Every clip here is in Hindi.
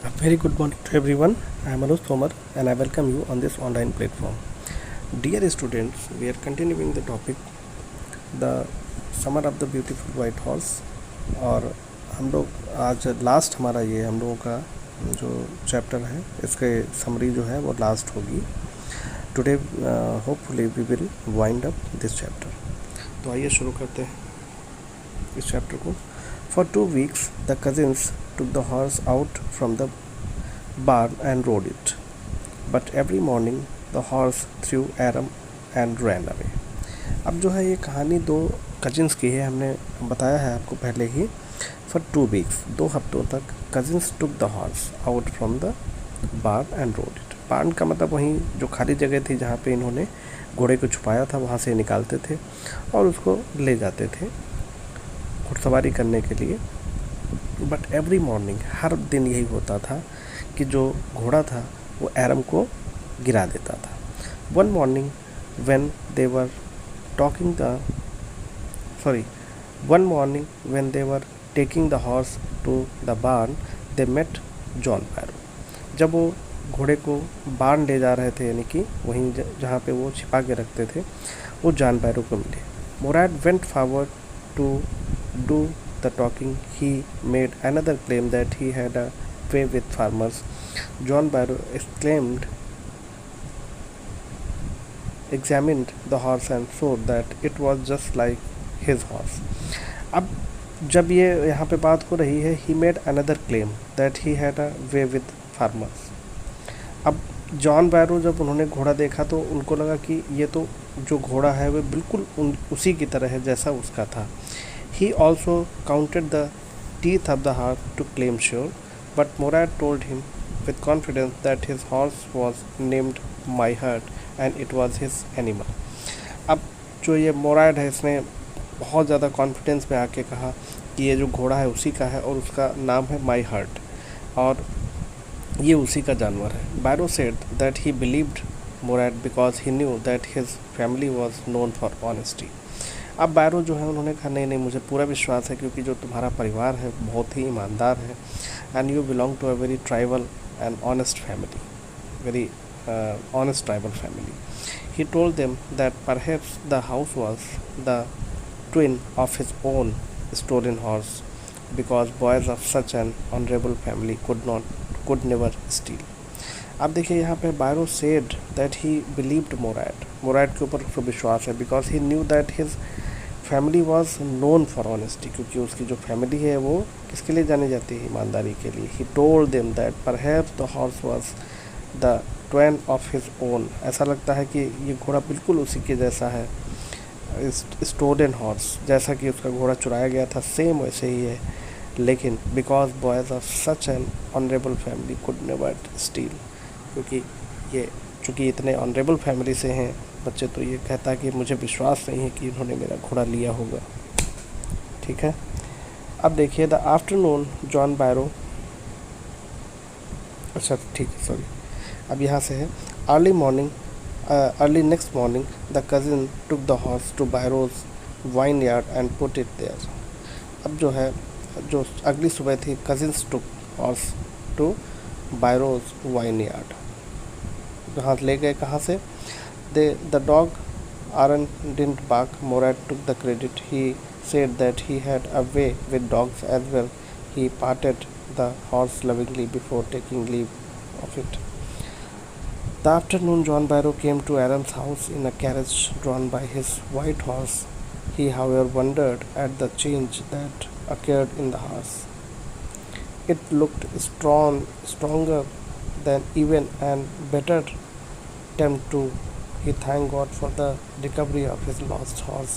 A very good morning to everyone. I am Anuj Tomar and I welcome you on this online platform. Dear students, we are continuing the topic the Summer of the Beautiful White Horse और हम लोग आज लास्ट हमारा ये हम लोगों का जो चैप्टर है इसके समरी जो है वो लास्ट होगी. Today hopefully we will wind up this chapter. तो आइए शुरू करते हैं इस चैप्टर को. For 2 weeks, the cousins took the horse out from the barn and rode it. But every morning, the horse threw arum and ran away. अब जो है ये कहानी दो कजिन्स की है. हमने बताया है आपको पहले ही. For 2 weeks, 2 हफ्तों तक cousins took the horse out from the barn and rode it. barn का मतलब वहीं जो खाली जगह थी जहाँ पे इन्होंने घोड़े को छुपाया था वहाँ से निकालते थे और उसको ले जाते थे घुड़सवारी करने के लिए. बट एवरी मॉर्निंग, हर दिन यही होता था कि जो घोड़ा था वो एरम को गिरा देता था. One morning when they were talking the one morning when they were taking the horse to the barn they met John बैरो. जब वो घोड़े को बार्न ले जा रहे थे यानी कि वहीं जहाँ पे वो छिपा के रखते थे वो जॉन बैरो को मिले. Morad went forward to do the talking. He made another claim that he had a way with farmers. John Barrow examined the horse and saw that it was just like his horse. अब जब ये यहाँ पे बात हो रही है he made another claim that he had a way with farmers. अब जॉन बैरो जब उन्होंने घोड़ा देखा तो उनको लगा कि ये तो जो घोड़ा है वो बिल्कुल उसी की तरह है जैसा उसका था. He also counted the teeth of the horse to claim sure, but Morad told him with confidence that his horse was named My Heart and it was his animal. अब जो ये मोराड है इसने बहुत ज़्यादा कॉन्फिडेंस में आके कहा कि ये जो घोड़ा है उसी का है और उसका नाम है माई हार्ट और ये उसी का जानवर है. Barrow said that he believed Morad because he knew that his family was known for honesty. अब बैरो जो है उन्होंने कहा नहीं मुझे पूरा विश्वास है क्योंकि जो तुम्हारा परिवार है बहुत ही ईमानदार है and you belong to a very tribal and honest family, very honest tribal family. He told them that perhaps the house was the twin of his own stolen horse because boys of such an honourable family could never steal. अब देखिए यहाँ पे Barrow said that he believed Mourad के ऊपर उसको विश्वास है because he knew that his family was known for honesty, क्योंकि उसकी जो फैमिली है वो किसके लिए जानी जाती है, ईमानदारी के लिए. ही told them that perhaps the horse was the Twain of his own. ऐसा लगता है कि ये घोड़ा बिल्कुल उसी के जैसा है, स्टोलन हॉर्स जैसा कि उसका घोड़ा चुराया गया था सेम वैसे ही है. लेकिन because boys of such an honourable family could never steel, क्योंकि ये चूँकि इतने ऑनरेबल फैमिली से हैं बच्चे तो ये कहता है कि मुझे विश्वास नहीं है कि इन्होंने मेरा घोड़ा लिया होगा. ठीक है. अब देखिए द आफ्टरनून जॉन बैरो, अच्छा ठीक है सॉरी, अब यहाँ से है early next morning the cousin took the horse to Barrow's vineyard and put it there. अब जो है जो अगली सुबह थी cousins took horse to Barrow's vineyard. जहाँ ले गए कहाँ से, the dog Aaron didn't bark. Morad took the credit. He said that he had a way with dogs as well. He patted the horse lovingly before taking leave of it. The afternoon John Barrow came to Aaron's house in a carriage drawn by his white horse. He, however, wondered at the change that occurred in the horse. It looked stronger than even and better attempt to. He thanked God for the recovery of his lost horse,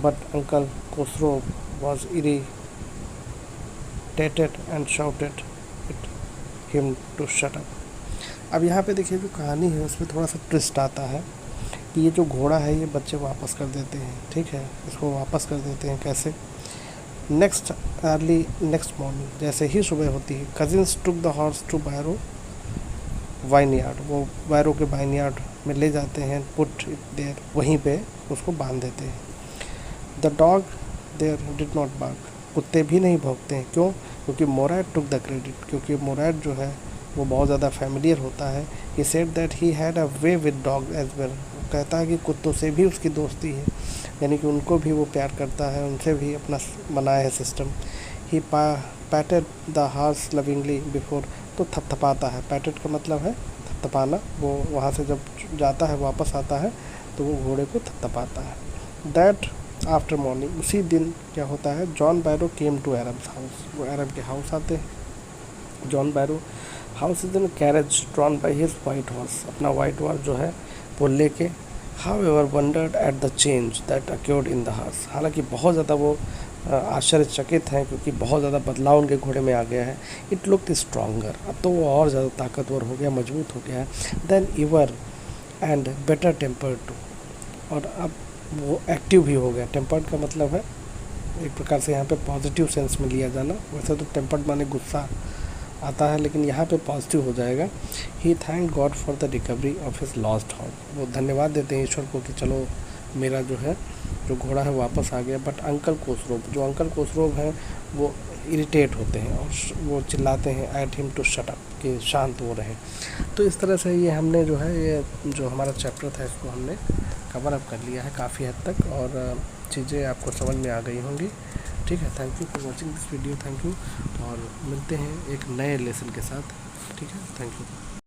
but Uncle Khosrow was irritated and shouted at him to shut up. अब यहाँ पे देखिए जो कहानी है उसमें थोड़ा सा ट्विस्ट आता है कि ये जो घोड़ा है ये बच्चे वापस कर देते हैं. ठीक है, इसको वापस कर देते हैं कैसे. अर्ली नेक्स्ट मॉर्निंग जैसे ही सुबह होती है cousins took the horse to Barrow vineyard, वो बैरो के वाइन यार्ड में ले जाते हैं. पुट इट देयर, वहीं पे उसको बांध देते हैं. The dog there did not bark, कुत्ते भी नहीं भौंकते हैं। क्यों? क्योंकि मोरैड टुक द क्रेडिट, क्योंकि मोरैड जो है वो बहुत ज़्यादा फैमिलियर होता है। He said that he had a way with dog as well, कहता है कि कुत्तों से भी उसकी दोस्ती है, यानी कि उनको भी वो प्यार करता है, उनसे भी अपना बनाया है system. He पैटेड the horse lovingly before, तो थपथपाता है, पैटेड का मतलब है थपथपाना, वो वहाँ से जब जाता है वापस आता है तो वो घोड़े को थपथपाता है। दैट आफ्टर मॉर्निंग, उसी दिन क्या होता है, John Barrow came to Erum's house, वो एरम के हाउस आते हैं। John Barrow house is in carriage drawn by his white horse, अपना वाइट हॉर्स जो है वो लेके। However wondered at the change that occurred in the horse, हालांकि बहुत ज़्यादा वो आश्चर्यचकित हैं क्योंकि बहुत ज़्यादा बदलाव उनके घोड़े में आ गया है। इट लुक्ड स्ट्रॉन्गर, अब तो वो और ज़्यादा ताकतवर हो गया, मजबूत हो गया है। Then ever and better tempered too, और अब वो एक्टिव भी हो गया। टेम्पर्ड का मतलब है एक प्रकार से यहाँ पे पॉजिटिव सेंस में लिया जाना, वैसे तो टेम्पर्ड माने गुस्सा आता है, लेकिन यहाँ पे पॉजिटिव हो जाएगा। He thank God for the recovery of his lost horse, वो धन्यवाद देते हैं ईश्वर को कि चलो मेरा जो है जो घोड़ा है वापस आ गया। बट अंकल कोसरोव, जो अंकल कोसरोव हैं वो इरिटेट होते हैं और वो चिल्लाते हैं at him to shut up, कि शांत हो रहे। तो इस तरह से ये हमने जो है ये जो हमारा चैप्टर था इसको हमने कवर अप कर लिया है काफ़ी हद तक, और चीज़ें आपको समझ में आ गई होंगी। ठीक है, thank you for watching this video, thank you, और मिलते हैं एक नए लेसन के साथ। ठीक है, थैंक यू।